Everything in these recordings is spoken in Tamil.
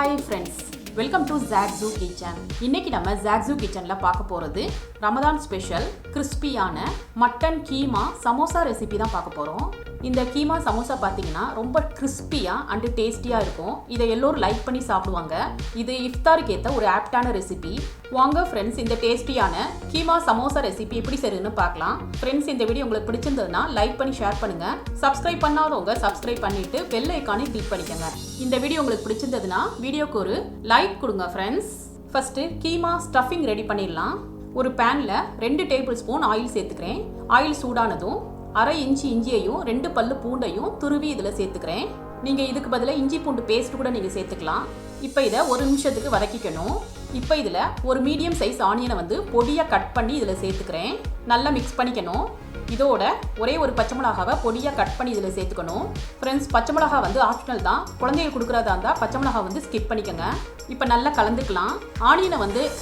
Hi friends, welcome to zaagzoogkitchen. இன்னைக்கு நம்ம zaagzoogkitchenல பார்க்க போறது Ramadan ஸ்பெஷல் கிறிஸ்பியான மட்டன் கீமா சமோசா ரெசிபி தான் பார்க்க போறோம். இந்த கீமா சமோசா பாத்தீங்கன்னா ரொம்ப கிறிஸ்பியா அண்ட் டேஸ்டியா இருக்கும். இதை எல்லாரும் லைக் பண்ணி சாப்பிடுவாங்க. இது இஃப்தாருக்கு ஏத்த ஒரு ஆப்டான ரெசிபி. வாங்க ஃப்ரெண்ட்ஸ், இந்த டேஸ்டியான கீமா சமோசா ரெசிபி எப்படி செய்யணும்னு பார்க்கலாம். ஃப்ரெண்ட்ஸ், இந்த வீடியோ உங்களுக்கு பிடிச்சிருந்ததுன்னா லைக் பண்ணி ஷேர் பண்ணுங்க. சப்ஸ்கிரைப் பண்ணாதவங்க சப்ஸ்கிரைப் பண்ணிட்டு பெல் ஐகானை கிளிக் பண்ணிக்கோங்க. இந்த வீடியோ உங்களுக்கு பிடிச்சிருந்ததுன்னா வீடியோக்கு ஒரு லைக் கொடுங்க friends. First keema stuffing ready பண்ணிடலாம். ஒரு பேன்ல 2 டேபிள் ஸ்பூன் ஆயில் சேர்த்துக்கிறேன். ஆயில் சூடானதும் அரை இன்ச்சு இஞ்சியையும் 2 பல்லு பூண்டையும் துருவி இதில் சேர்த்துக்கிறேன். நீங்கள் இதுக்கு பதிலாக இஞ்சி பூண்டு பேஸ்ட் கூட நீங்கள் சேர்த்துக்கலாம். இப்போ இதை 1 நிமிஷத்துக்கு வதக்கிக்கணும். இப்போ இதில் ஒரு மீடியம் சைஸ் ஆனியனை பொடியாக கட் பண்ணி இதில் சேர்த்துக்கிறேன். நல்லா மிக்ஸ் பண்ணிக்கணும். இதோட ஒரே ஒரு பச்சை மிளகாவை பொடியாக கட் பண்ணி இதில் சேர்த்துக்கணும். ஃப்ரெண்ட்ஸ், பச்சை மிளகா ஆப்ஷனல் தான். குழந்தைகள் கொடுக்குறதா இருந்தால் பச்சை மிளகா ஸ்கிப் பண்ணிக்கோங்க. இப்போ நல்லா கலந்துக்கலாம். ஆனியனை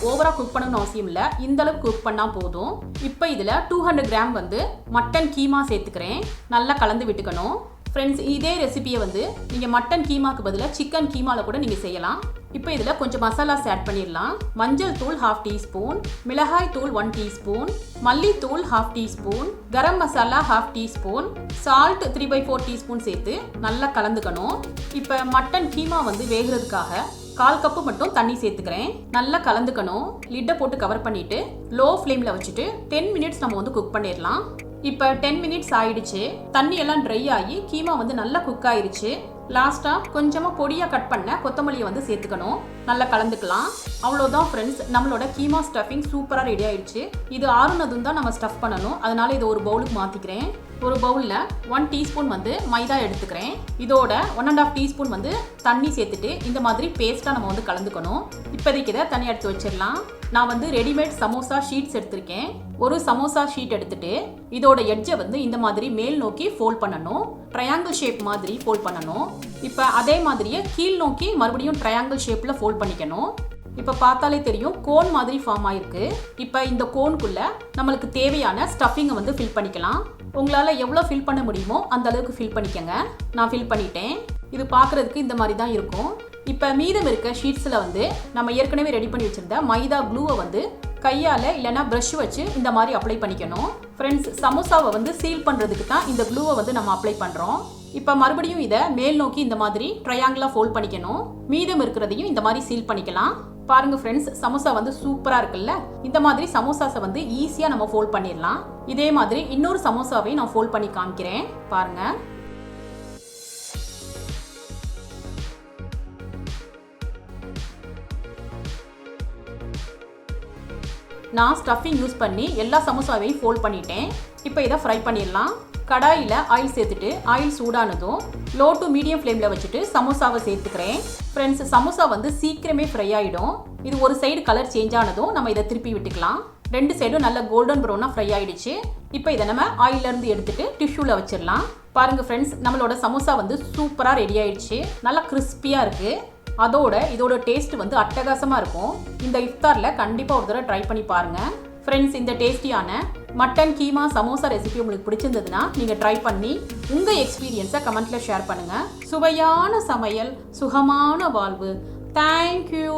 ஓவராக குக் பண்ணணும்னு அவசியம் இல்லை, இந்த அளவுக்கு குக் பண்ணால் போதும். இப்போ இதில் 200 கிராம் மட்டன் கீமா சேர்த்துக்கிறேன். நல்லா கலந்து விட்டுக்கணும். ஃப்ரெண்ட்ஸ், இதே ரெசிபியை நீங்கள் மட்டன் கீமாக்கு பதிலாக சிக்கன் கீமாவில் கூட நீங்கள் செய்யலாம். இப்போ இதில் கொஞ்சம் மசாலாஸ் ஆட் பண்ணிடலாம். மஞ்சள் தூள் 1/2 டீஸ்பூன், மிளகாய் தூள் 1 டீஸ்பூன், மல்லித்தூள் 1/2 teaspoon, garam masala 1/2 teaspoon, salt 3/4 teaspoon சேர்த்து நல்லா கலந்துக்கணும். இப்போ மட்டன் கீமா வேகிறதுக்காக 1/4 கப்பு மட்டும் தண்ணி சேர்த்துக்கிறேன். நல்லா கலந்துக்கணும். லிட்டை போட்டு கவர் பண்ணிட்டு லோ ஃப்ளேமில் வச்சுட்டு 10 மினிட்ஸ் நம்ம குக் பண்ணிடலாம். இப்போ 10 மினிட்ஸ் ஆயிடுச்சு. தண்ணி எல்லாம் ட்ரை ஆகி கீமா நல்லா குக் ஆயிடுச்சு. லாஸ்ட்டாக கொஞ்சமாக பொடியாக கட் பண்ண கொத்தமல்லியை சேர்த்துக்கணும். நல்லா கலந்துக்கலாம். அவ்வளோதான் ஃப்ரெண்ட்ஸ், நம்மளோட கீமா ஸ்டஃபிங் சூப்பராக ரெடி ஆயிடுச்சு. இது ஆறுனதும் தான் நம்ம ஸ்டஃப் பண்ணணும். அதனால இதை ஒரு பவுலுக்கு மாற்றிக்கிறேன். ஒரு பவுலில் 1 டீஸ்பூன் மைதா எடுத்துக்கிறேன். இதோட 1.5 டீஸ்பூன் தண்ணி சேர்த்துட்டு இந்த மாதிரி பேஸ்ட்டாக நம்ம கலந்துக்கணும். இப்போதைக்கு இதை தனியாக எடுத்து வச்சிடலாம். நான் ரெடிமேட் சமோசா ஷீட்ஸ் எடுத்திருக்கேன். ஒரு சமோசா ஷீட் எடுத்துட்டு இதோட எட்ஜை இந்த மாதிரி மேல் நோக்கி ஃபோல்ட் பண்ணணும். ட்ரையாங்கிள் ஷேப் மாதிரி ஃபோல்ட் பண்ணணும். இப்போ அதே மாதிரியே கீழ் நோக்கி மறுபடியும் ட்ரையாங்கிள் ஷேப்பில் ஃபோல்ட் பண்ணிக்கணும். இப்போ பார்த்தாலே தெரியும் கோன் மாதிரி ஃபார்ம் ஆயிருக்கு. இப்போ இந்த கோனுக்குள்ள நம்மளுக்கு தேவையான ஸ்டஃபிங்கை ஃபில் பண்ணிக்கலாம். உங்களால் எவ்வளோ ஃபில் பண்ண முடியுமோ அந்த அளவுக்கு ஃபில் பண்ணிக்கங்க. நான் ஃபில் பண்ணிட்டேன். இது பார்க்குறதுக்கு இந்த மாதிரி தான் இருக்கும். இப்போ மீதம் இருக்க ஷீட்ஸில் நம்ம ஏற்கனவே ரெடி பண்ணி வச்சுருந்த மைதா க்ளூவை கையால் இல்லைனா ப்ரஷ் வச்சு இந்த மாதிரி அப்ளை பண்ணிக்கணும். ஃப்ரெண்ட்ஸ், சமோசாவை சீல் பண்ணுறதுக்கு தான் இந்த க்ளூவை நம்ம அப்ளை பண்ணுறோம். இப்போ மறுபடியும் இதை மேல் நோக்கி இந்த மாதிரி ட்ரையாங்கிளாக ஃபோல்ட் பண்ணிக்கணும். மீதம் இருக்கிறதையும் இந்த மாதிரி சீல் பண்ணிக்கலாம். பாருங்க ஃப்ரெண்ட்ஸ், சமோசா சூப்பராக இருக்குல்ல. இந்த மாதிரி சமோசாஸை ஈஸியாக நம்ம ஃபோல்ட் பண்ணிடலாம். இதே மாதிரி இன்னொரு சமோசாவை நான் ஃபோல்ட் பண்ணி காமிக்கிறேன். பாருங்க. நான் ஸ்டஃபிங் யூஸ் பண்ணி எல்லா சமோசாவையும் ஃபோல்ட் பண்ணிட்டேன். இப்போ இதை ஃப்ரை பண்ணிடலாம். கடாயில் ஆயில் சேர்த்துட்டு ஆயில் சூடானதும் லோ டு மீடியம் ஃப்ளேமில் வச்சுட்டு சமோசாவை சேர்த்துக்கிறேன். ஃப்ரெண்ட்ஸ், சமோசா சீக்கிரமே ஃப்ரை ஆகிடும். இது ஒரு சைடு கலர் சேஞ்ச் ஆனதும் நம்ம இதை திருப்பி விட்டுக்கலாம். 2 சைடும் நல்ல கோல்டன் ப்ரௌனாக ஃப்ரை ஆகிடுச்சு. இப்போ இதை நம்ம ஆயிலேருந்து எடுத்துட்டு டிஷ்யூவில் வச்சிடலாம். பாருங்கள் ஃப்ரெண்ட்ஸ், நம்மளோட சமோசா சூப்பராக ரெடி ஆயிடுச்சு. நல்லா கிறிஸ்பியாக இருக்குது. இதோட டேஸ்ட் அட்டகாசமாக இருக்கும். இந்த இஃப்தாரில் கண்டிப்பாக ஒரு தடவை ட்ரை பண்ணி பாருங்கள். ஃப்ரெண்ட்ஸ், இந்த டேஸ்டியான மட்டன் கீமா சமோசா ரெசிபி உங்களுக்கு பிடிச்சிருந்ததுன்னா நீங்கள் ட்ரை பண்ணி உங்கள் எக்ஸ்பீரியன்ஸை கமெண்ட்டில் ஷேர் பண்ணுங்கள். சுவையான சமையல், சுகமான வாழ்வு. தேங்க்யூ.